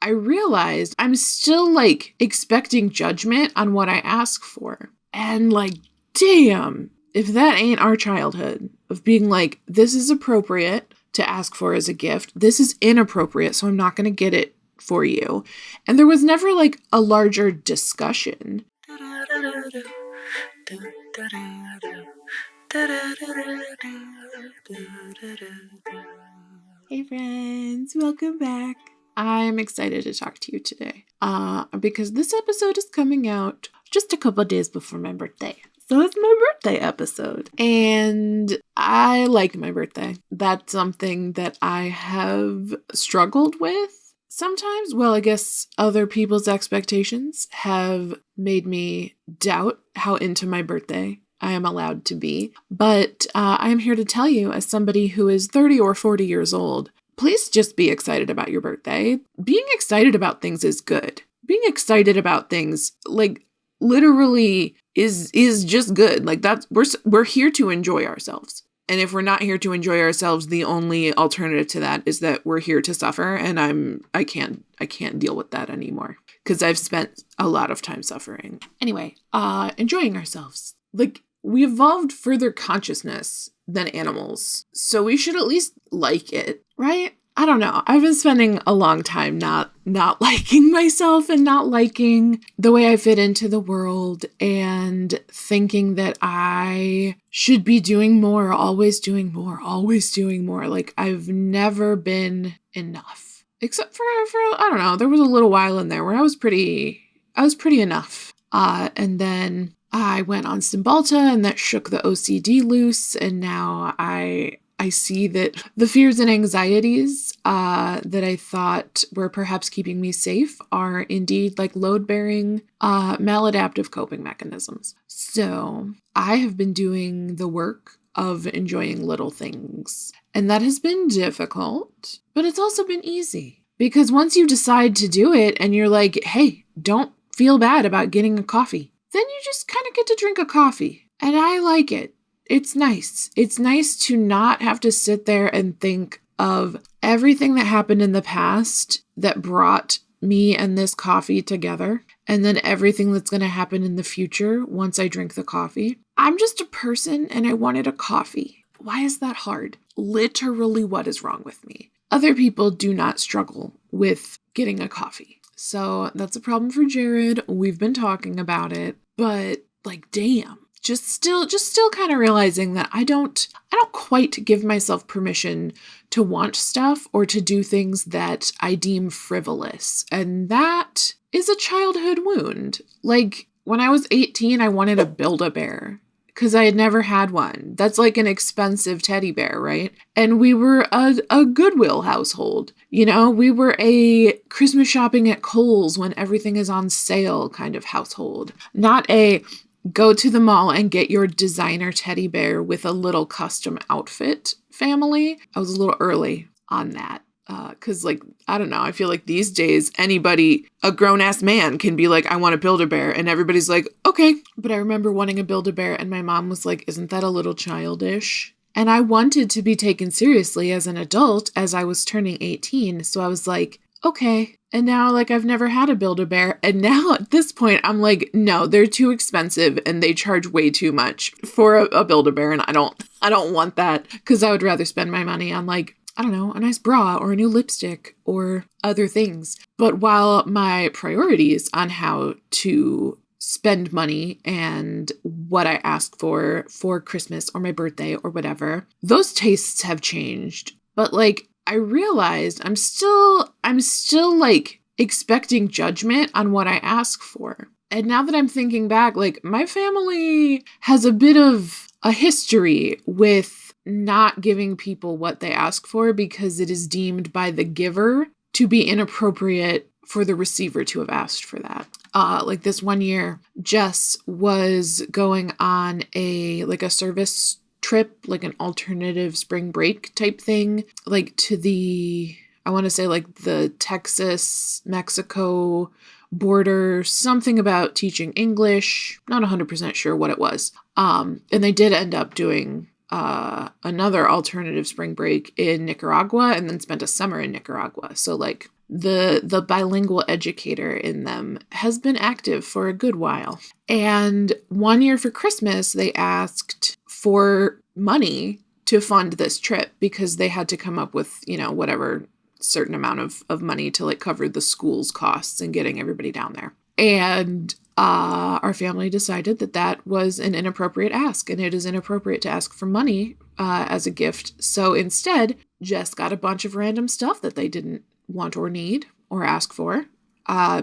I realized I'm still like expecting judgment on what I ask for. And like, damn, if that ain't our childhood of being like, this is appropriate to ask for as a gift. This is inappropriate, so I'm not going to get it for you. And there was never like a larger discussion. Hey friends, welcome back. I'm excited to talk to you today because this episode is coming out just a couple of days before my birthday. So it's my birthday episode. And I like my birthday. That's something that I have struggled with sometimes. Well, I guess other people's expectations have made me doubt how into my birthday I am allowed to be. But I am here to tell you, as somebody who is 30 or 40 years old, please just be excited about your birthday. Being excited about things is good. Being excited about things, like, literally is just good. Like, that's we're here to enjoy ourselves. And if we're not here to enjoy ourselves, the only alternative to that is that we're here to suffer. And I can't deal with that anymore because I've spent a lot of time suffering. Anyway, enjoying ourselves. Like, we evolved further consciousness than animals, so we should at least like it, right? I don't know. I've been spending a long time not liking myself and not liking the way I fit into the world and thinking that I should be doing more, always doing more, always doing more. Like, I've never been enough. Except for I don't know, there was a little while in there where I was pretty enough. And then I went on Cymbalta and that shook the OCD loose. And now I see that the fears and anxieties that I thought were perhaps keeping me safe are indeed like load-bearing, maladaptive coping mechanisms. So I have been doing the work of enjoying little things. And that has been difficult, but it's also been easy. Because once you decide to do it and you're like, hey, don't feel bad about getting a coffee, then you just kind of get to drink a coffee. And I like it. It's nice. It's nice to not have to sit there and think of everything that happened in the past that brought me and this coffee together, and then everything that's going to happen in the future once I drink the coffee. I'm just a person and I wanted a coffee. Why is that hard? Literally, what is wrong with me? Other people do not struggle with getting a coffee. So that's a problem for Jared. We've been talking about it, but like, damn. Just still kind of realizing that I don't quite give myself permission to want stuff or to do things that I deem frivolous. And that is a childhood wound. Like, when I was 18, I wanted to Build-A-Bear because I had never had one. That's like an expensive teddy bear, right? And we were a Goodwill household. You know, we were a Christmas shopping at Kohl's when everything is on sale kind of household. Not a go to the mall and get your designer teddy bear with a little custom outfit family. I was a little early on that. Because, like, I don't know, I feel like these days, anybody, a grown-ass man can be like, I want to Build-A-Bear. And everybody's like, okay. But I remember wanting a Build-A-Bear and my mom was like, isn't that a little childish? And I wanted to be taken seriously as an adult as I was turning 18. So I was like, okay. And now, like, I've never had a Build-A-Bear. And now at this point, I'm like, no, they're too expensive and they charge way too much for a Build-A-Bear. And I don't want that because I would rather spend my money on, like, I don't know, a nice bra or a new lipstick or other things. But while my priorities on how to spend money and what I ask for Christmas or my birthday or whatever, those tastes have changed. But like, I realized I'm still like expecting judgment on what I ask for. And now that I'm thinking back, like, my family has a bit of a history with not giving people what they ask for because it is deemed by the giver to be inappropriate for the receiver to have asked for that. Like this one year, Jess was going on a service trip, like an alternative spring break type thing, like to I want to say like the Texas, Mexico border, something about teaching English. Not 100% sure what it was. And they did end up doing another alternative spring break in Nicaragua and then spent a summer in Nicaragua. So like the bilingual educator in them has been active for a good while. And one year for Christmas, they asked for money to fund this trip because they had to come up with, whatever certain amount of money to like cover the school's costs and getting everybody down there. And our family decided that was an inappropriate ask, and it is inappropriate to ask for money as a gift. So instead, Jess got a bunch of random stuff that they didn't want or need or ask for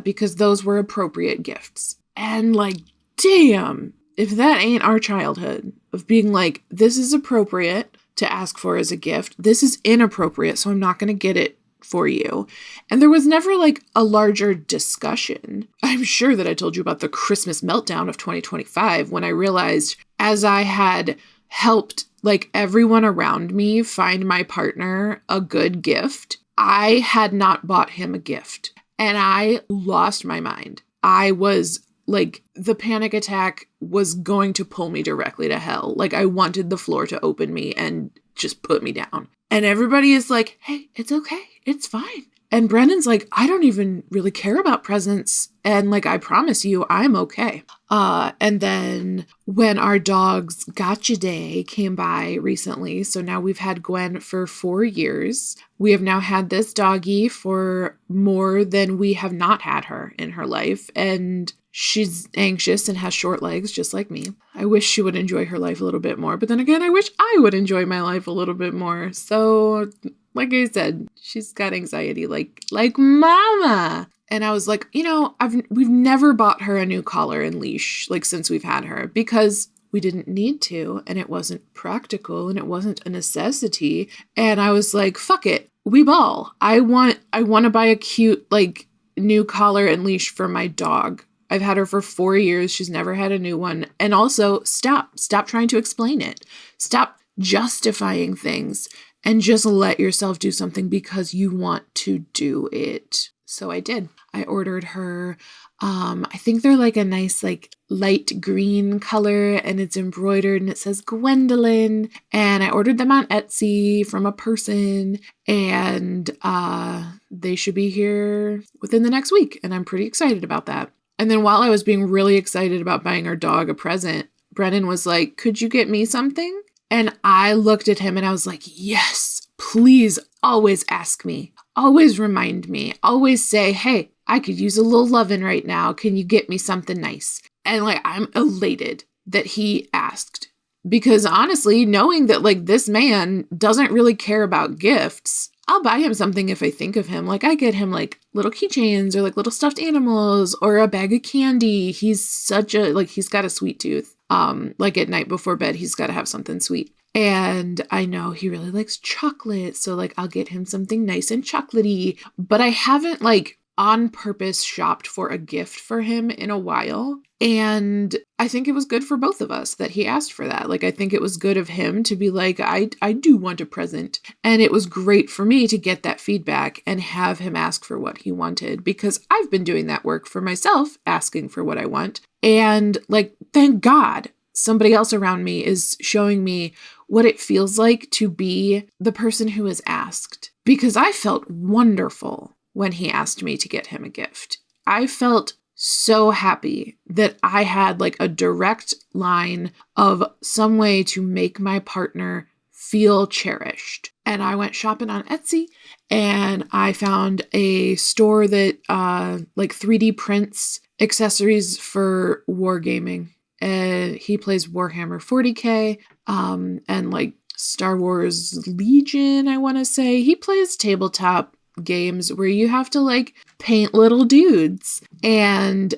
because those were appropriate gifts. And like, damn, if that ain't our childhood of being like, this is appropriate to ask for as a gift. This is inappropriate, so I'm not going to get it for you. And there was never like a larger discussion. I'm sure that I told you about the Christmas meltdown of 2025 when I realized, as I had helped like everyone around me find my partner a good gift, I had not bought him a gift. And I lost my mind. I was like, the panic attack was going to pull me directly to hell. Like, I wanted the floor to open me and just put me down. And everybody is like, hey, it's okay. It's fine. And Brennan's like, I don't even really care about presents. And like, I promise you, I'm okay. And then when our dog's Gotcha Day came by recently, so now we've had Gwen for 4 years. We have now had this doggie for more than we have not had her in her life. And she's anxious and has short legs, just like me. I wish she would enjoy her life a little bit more. But then again, I wish I would enjoy my life a little bit more. So like I said, she's got anxiety like mama. And I was like, we've never bought her a new collar and leash like since we've had her because we didn't need to, and it wasn't practical and it wasn't a necessity. And I was like, fuck it. We ball. I want to buy a cute like new collar and leash for my dog. I've had her for 4 years. She's never had a new one. And also stop trying to explain it. Stop justifying things and just let yourself do something because you want to do it. So I did. I ordered her, I think they're like a nice like light green color and it's embroidered and it says Gwendolyn. And I ordered them on Etsy from a person and they should be here within the next week. And I'm pretty excited about that. And then while I was being really excited about buying our dog a present, Brennan was like, could you get me something? And I looked at him and I was like, yes, please always ask me. Always remind me. Always say, hey, I could use a little loving right now. Can you get me something nice? And like, I'm elated that he asked. Because honestly, knowing that like this man doesn't really care about gifts, I'll buy him something if I think of him. Like I get him like little keychains or like little stuffed animals or a bag of candy. He's he's got a sweet tooth. Like at night before bed, he's got to have something sweet. And I know he really likes chocolate. So like I'll get him something nice and chocolatey, but I haven't like on purpose shopped for a gift for him in a while. And I think it was good for both of us that he asked for that. Like, I think it was good of him to be like, I do want a present. And it was great for me to get that feedback and have him ask for what he wanted, because I've been doing that work for myself, asking for what I want. And like, thank God somebody else around me is showing me what it feels like to be the person who is asked, because I felt wonderful when he asked me to get him a gift. I felt so happy that I had like a direct line of some way to make my partner feel cherished. And I went shopping on Etsy and I found a store that like 3D prints accessories for wargaming. He plays Warhammer 40K and like Star Wars Legion, I want to say. He plays tabletop games where you have to like paint little dudes, and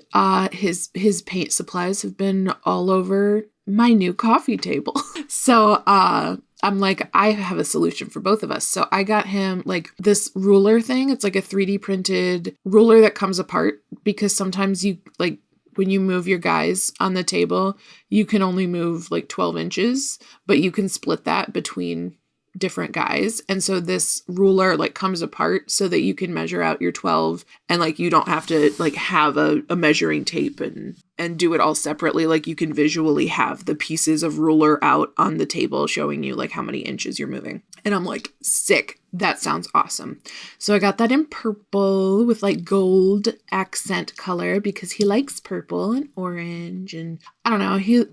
his paint supplies have been all over my new coffee table. So I'm like, I have a solution for both of us. So I got him like this ruler thing. It's like a 3D printed ruler that comes apart, because sometimes you like when you move your guys on the table, you can only move like 12 inches, but you can split that between different guys. And so this ruler like comes apart so that you can measure out your 12, and like you don't have to like have a measuring tape and and do it all separately. Like you can visually have the pieces of ruler out on the table showing you like how many inches you're moving. And I'm like, sick. That sounds awesome. So I got that in purple with like gold accent color because he likes purple and orange. And I don't know,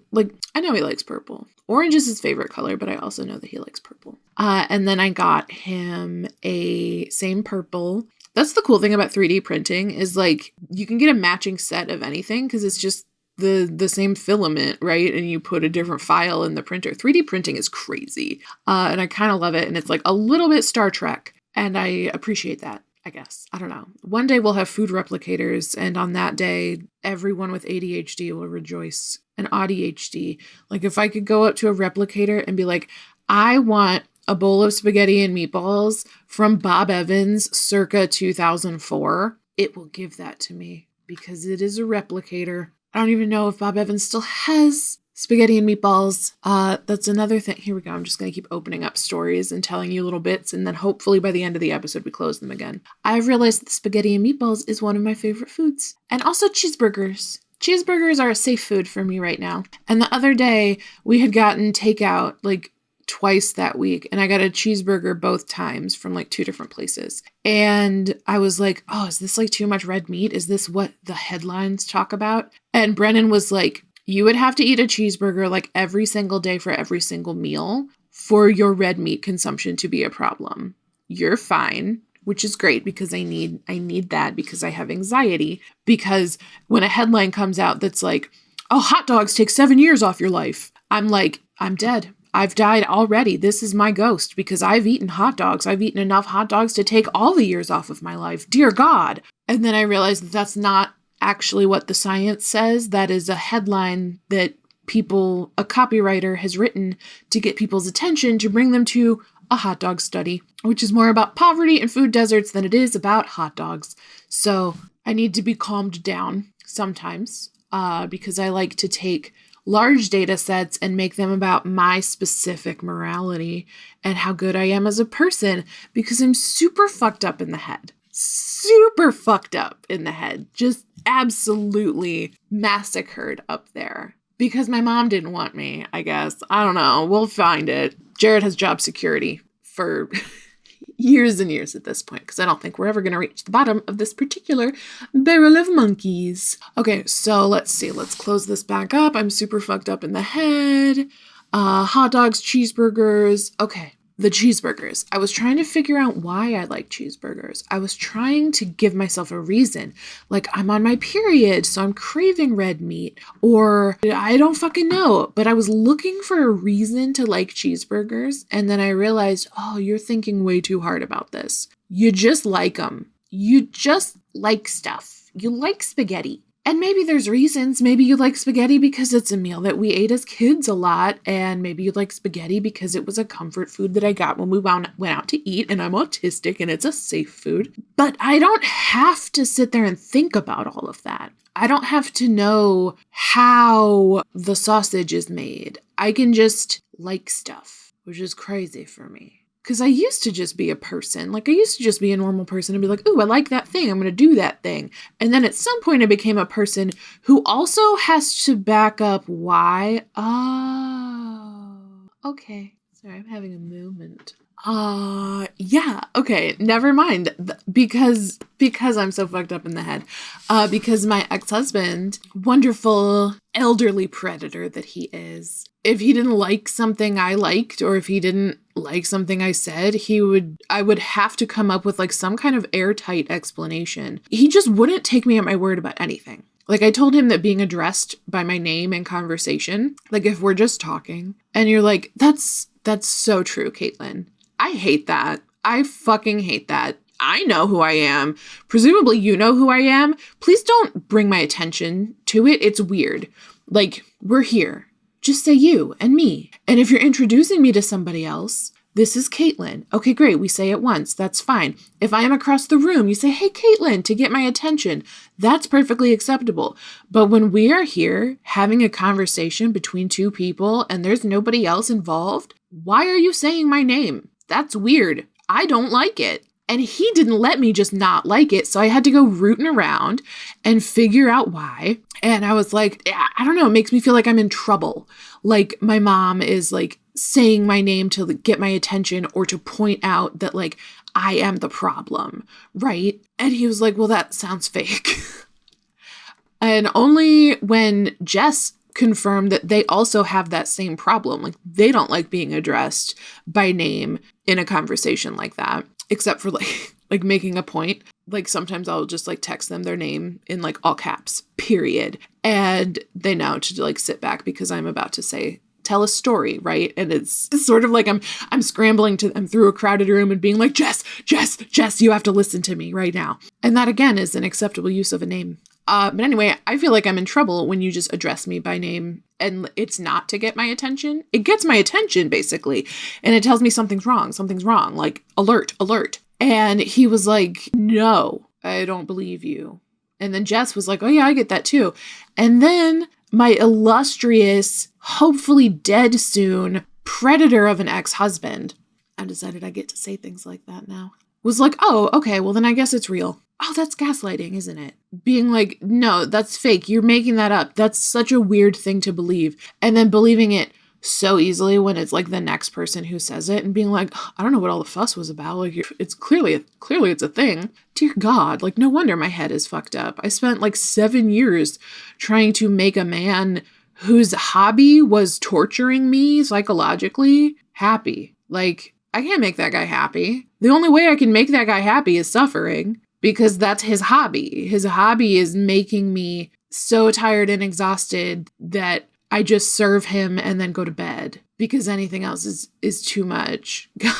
I know he likes purple. Orange is his favorite color, but I also know that he likes purple. And then I got him a same purple. That's the cool thing about 3D printing is like you can get a matching set of anything because it's just the same filament, right? And you put a different file in the printer. 3D printing is crazy. And I kind of love it. And it's like a little bit Star Trek. And I appreciate that, I guess. I don't know. One day we'll have food replicators. And on that day, everyone with ADHD will rejoice. And ADHD. Like if I could go up to a replicator and be like, I want a bowl of spaghetti and meatballs from Bob Evans circa 2004, it will give that to me because it is a replicator. I don't even know if Bob Evans still has spaghetti and meatballs. That's another thing. Here we go. I'm just going to keep opening up stories and telling you little bits. And then hopefully by the end of the episode, we close them again. I've realized that spaghetti and meatballs is one of my favorite foods. And also cheeseburgers. Cheeseburgers are a safe food for me right now. And the other day we had gotten takeout like twice that week. And I got a cheeseburger both times from like 2 different places. And I was like, oh, is this like too much red meat? Is this what the headlines talk about? And Brennan was like, you would have to eat a cheeseburger like every single day for every single meal for your red meat consumption to be a problem. You're fine, which is great because I need that because I have anxiety. Because when a headline comes out that's like, oh, hot dogs take 7 years off your life, I'm like, I'm dead. I've died already. This is my ghost because I've eaten hot dogs. I've eaten enough hot dogs to take all the years off of my life. Dear God. And then I realized that that's not actually what the science says. That is a headline that a copywriter has written to get people's attention to bring them to a hot dog study, which is more about poverty and food deserts than it is about hot dogs. So I need to be calmed down sometimes because I like to take large data sets and make them about my specific morality and how good I am as a person because I'm super fucked up in the head. Super fucked up in the head. Just absolutely massacred up there. Because my mom didn't want me, I guess. I don't know. We'll find it. Jared has job security for years and years at this point because I don't think we're ever going to reach the bottom of this particular barrel of monkeys. Okay, so let's see. Let's close this back up. I'm super fucked up in the head. Hot dogs, cheeseburgers. Okay, the cheeseburgers. I was trying to figure out why I like cheeseburgers. I was trying to give myself a reason. Like, I'm on my period, so I'm craving red meat. Or I don't fucking know. But I was looking for a reason to like cheeseburgers. And then I realized, oh, you're thinking way too hard about this. You just like them. You just like stuff. You like spaghetti. And maybe there's reasons. Maybe you like spaghetti because it's a meal that we ate as kids a lot. And maybe you like spaghetti because it was a comfort food that I got when we went out to eat and I'm autistic and it's a safe food. But I don't have to sit there and think about all of that. I don't have to know how the sausage is made. I can just like stuff, which is crazy for me. Because I used to just be a person. Like, I used to just be a normal person and be like, ooh, I like that thing. I'm going to do that thing. And then at some point I became a person who also has to back up why. Oh, okay. Sorry, I'm having a moment. Yeah, okay, never mind. Because I'm so fucked up in the head. Because my ex-husband, wonderful elderly predator that he is, if he didn't like something I liked, or if he didn't like something I said, I would have to come up with like some kind of airtight explanation. He just wouldn't take me at my word about anything. Like, I told him that being addressed by my name in conversation, like if we're just talking and you're like, that's so true, Caitlin. I hate that. I fucking hate that. I know who I am. Presumably you know who I am. Please don't bring my attention to it. It's weird. Like, we're here. Just say you and me. And if you're introducing me to somebody else, this is Caitlin. Okay, great. We say it once. That's fine. If I am across the room, you say, hey, Caitlin, to get my attention. That's perfectly acceptable. But when we are here having a conversation between two people and there's nobody else involved, why are you saying my name? That's weird. I don't like it. And he didn't let me just not like it. So I had to go rooting around and figure out why. And I was like, yeah, I don't know. It makes me feel like I'm in trouble. Like my mom is like saying my name to get my attention or to point out that like I am the problem, right? And he was like, well, that sounds fake. And only when Jess confirmed that they also have that same problem. Like they don't like being addressed by name in a conversation like that, except for like making a point. Like sometimes I'll just like text them their name in like all caps, period. And they know to like sit back because I'm about to tell a story, right? And it's sort of like I'm scrambling to them through a crowded room and being like, Jess, you have to listen to me right now. And that again is an acceptable use of a name. But anyway, I feel like I'm in trouble when you just address me by name and it's not to get my attention. It gets my attention basically. And it tells me something's wrong, like alert. And he was like, no, I don't believe you. And then Jess was like, oh yeah, I get that too. And then my illustrious, hopefully dead soon, predator of an ex-husband, I decided I get to say things like that now, was like, oh, okay, well then I guess it's real. Oh, that's gaslighting, isn't it? Being like, no, that's fake. You're making that up. That's such a weird thing to believe. And then believing it so easily when it's like the next person who says it and being like, I don't know what all the fuss was about. Like it's clearly it's a thing. Dear God, like no wonder my head is fucked up. I spent like 7 years trying to make a man whose hobby was torturing me psychologically happy. Like I can't make that guy happy. The only way I can make that guy happy is suffering. Because that's his hobby. His hobby is making me so tired and exhausted that I just serve him and then go to bed. Because anything else is too much. God,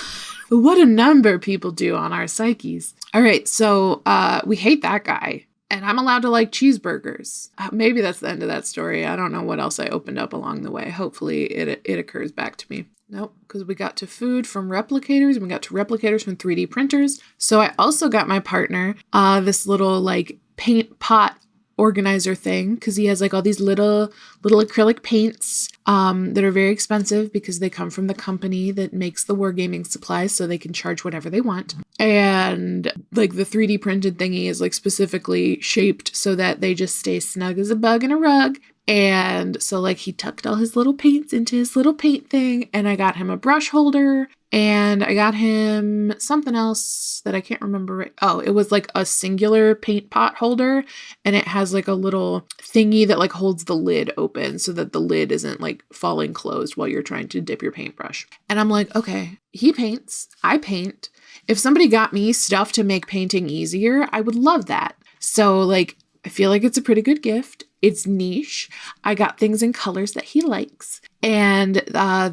what a number people do on our psyches. All right, so we hate that guy. And I'm allowed to like cheeseburgers. Maybe that's the end of that story. I don't know what else I opened up along the way. Hopefully it occurs back to me. Nope, because we got to food from replicators and we got to replicators from 3D printers. So I also got my partner this little like paint pot organizer thing because he has like all these little acrylic paints that are very expensive because they come from the company that makes the wargaming supplies so they can charge whatever they want. And like the 3D printed thingy is like specifically shaped so that they just stay snug as a bug in a rug. And so like he tucked all his little paints into his little paint thing and I got him a brush holder and I got him something else that I can't remember. Oh, it was like a singular paint pot holder and it has like a little thingy that like holds the lid open so that the lid isn't like falling closed while you're trying to dip your paintbrush. And I'm like, okay, he paints, I paint. If somebody got me stuff to make painting easier, I would love that. So like, I feel like it's a pretty good gift. It's niche. I got things in colors that he likes. And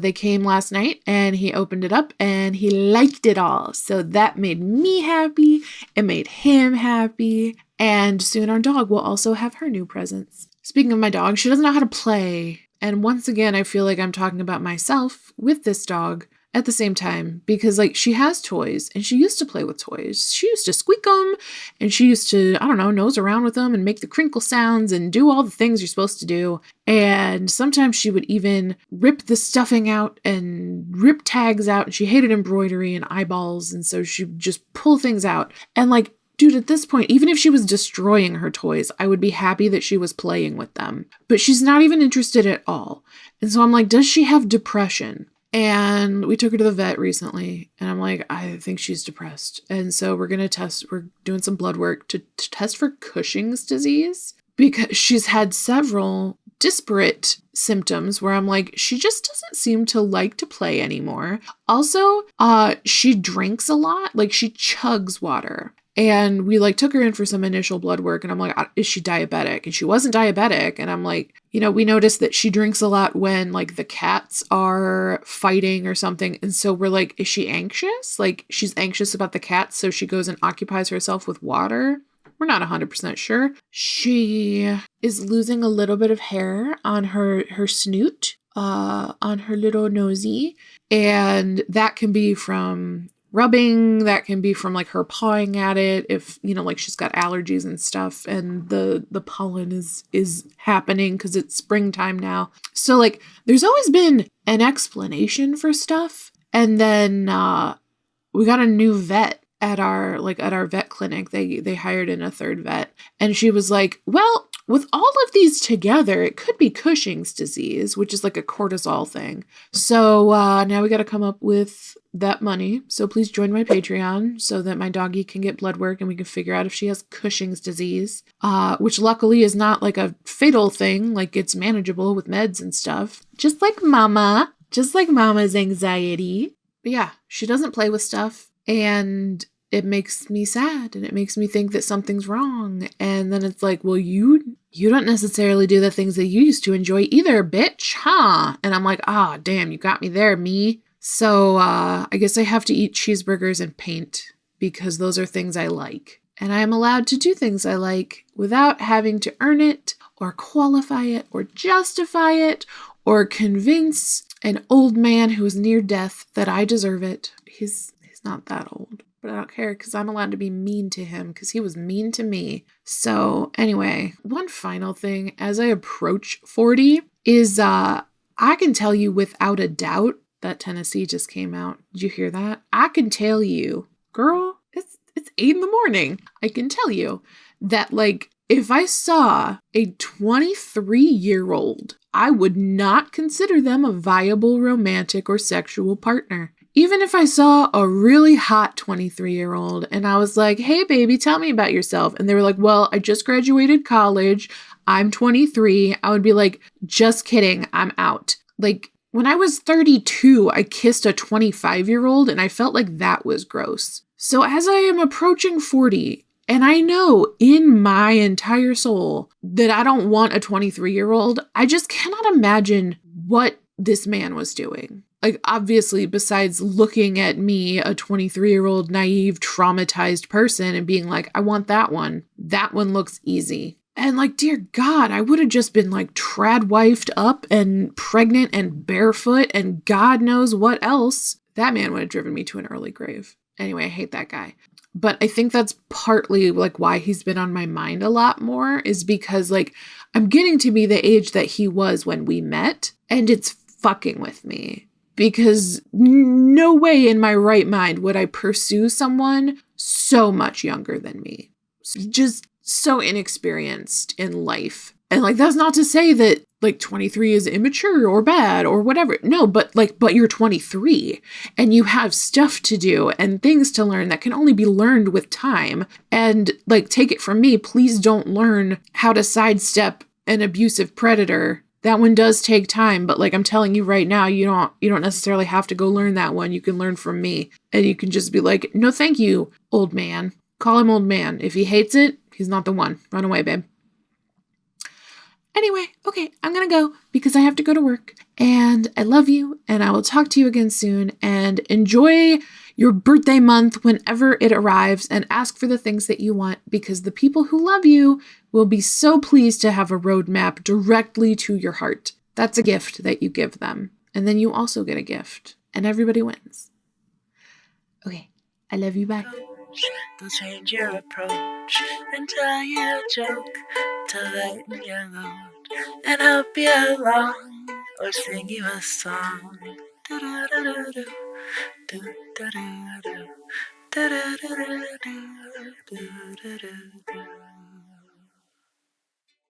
they came last night and he opened it up and he liked it all. So that made me happy. It made him happy. And soon our dog will also have her new presents. Speaking of my dog, she doesn't know how to play. And once again, I feel like I'm talking about myself with this dog at the same time because like she has toys and she used to play with toys. She used to squeak them and she used to, I don't know, nose around with them and make the crinkle sounds and do all the things you're supposed to do. And sometimes she would even rip the stuffing out and rip tags out and she hated embroidery and eyeballs. And so she'd just pull things out. And like, dude, at this point, even if she was destroying her toys, I would be happy that she was playing with them. But she's not even interested at all. And so I'm like, does she have depression? And we took her to the vet recently and I'm like, I think she's depressed. And so we're doing some blood work to test for Cushing's disease because she's had several disparate symptoms where I'm like, she just doesn't seem to like to play anymore. Also, she drinks a lot, like she chugs water. And we like took her in for some initial blood work and I'm like, is she diabetic? And she wasn't diabetic. And I'm like, we noticed that she drinks a lot when like the cats are fighting or something. And so we're like, is she anxious? Like she's anxious about the cats. So she goes and occupies herself with water. We're not 100% sure. She is losing a little bit of hair on her snoot, on her little nosy. And that can be from rubbing, that can be from like her pawing at it if like she's got allergies and stuff and the pollen is happening because it's springtime now. So like there's always been an explanation for stuff. And then we got a new vet at our vet clinic. They hired in a third vet, and she was like, well, with all of these together, it could be Cushing's disease, which is like a cortisol thing. So now we got to come up with that money. So please join my Patreon so that my doggy can get blood work and we can figure out if she has Cushing's disease, which luckily is not like a fatal thing. Like, it's manageable with meds and stuff. Just like Mama's anxiety. But yeah, she doesn't play with stuff, and it makes me sad, and it makes me think that something's wrong. And then it's like, well, you don't necessarily do the things that you used to enjoy either, bitch, huh? And I'm like, ah, oh, damn, you got me there, me. So I guess I have to eat cheeseburgers and paint because those are things I like. And I am allowed to do things I like without having to earn it or qualify it or justify it or convince an old man who is near death that I deserve it. He's not that old, but I don't care because I'm allowed to be mean to him because he was mean to me. So anyway, one final thing as I approach 40 is I can tell you without a doubt that Tennessee just came out. Did you hear that? I can tell you, girl, it's 8 a.m. I can tell you that, like, if I saw a 23-year-old, I would not consider them a viable romantic or sexual partner. Even if I saw a really hot 23-year-old and I was like, hey, baby, tell me about yourself. And they were like, well, I just graduated college. I'm 23. I would be like, just kidding. I'm out. Like, when I was 32, I kissed a 25-year-old and I felt like that was gross. So as I am approaching 40, and I know in my entire soul that I don't want a 23-year-old, I just cannot imagine what this man was doing. Like, obviously, besides looking at me, a 23-year-old, naive, traumatized person, and being like, I want that one. That one looks easy. And like, dear God, I would have just been like trad-wifed up and pregnant and barefoot and God knows what else. That man would have driven me to an early grave. Anyway, I hate that guy. But I think that's partly like why he's been on my mind a lot more, is because like I'm getting to be the age that he was when we met, and it's fucking with me. Because no way in my right mind would I pursue someone so much younger than me. Just so inexperienced in life. And like, that's not to say that like 23 is immature or bad or whatever. No, but you're 23 and you have stuff to do and things to learn that can only be learned with time. And like, take it from me, please don't learn how to sidestep an abusive predator. That one does take time, but like I'm telling you right now, you don't necessarily have to go learn that one. You can learn from me, and you can just be like, no, thank you, old man. Call him old man. If he hates it, he's not the one. Run away, babe. Anyway, okay, I'm gonna go because I have to go to work, and I love you, and I will talk to you again soon, and enjoy your birthday month whenever it arrives, and ask for the things that you want, because the people who love you will be so pleased to have a roadmap directly to your heart. That's a gift that you give them, and then you also get a gift, and everybody wins. Okay, I love you, bye. Don't change your approach and tell you a joke to lighten your load and help you along, or sing you a song. Do-do-do-do-do, do-do-do-do, do-do-do-do, do-do-do-do.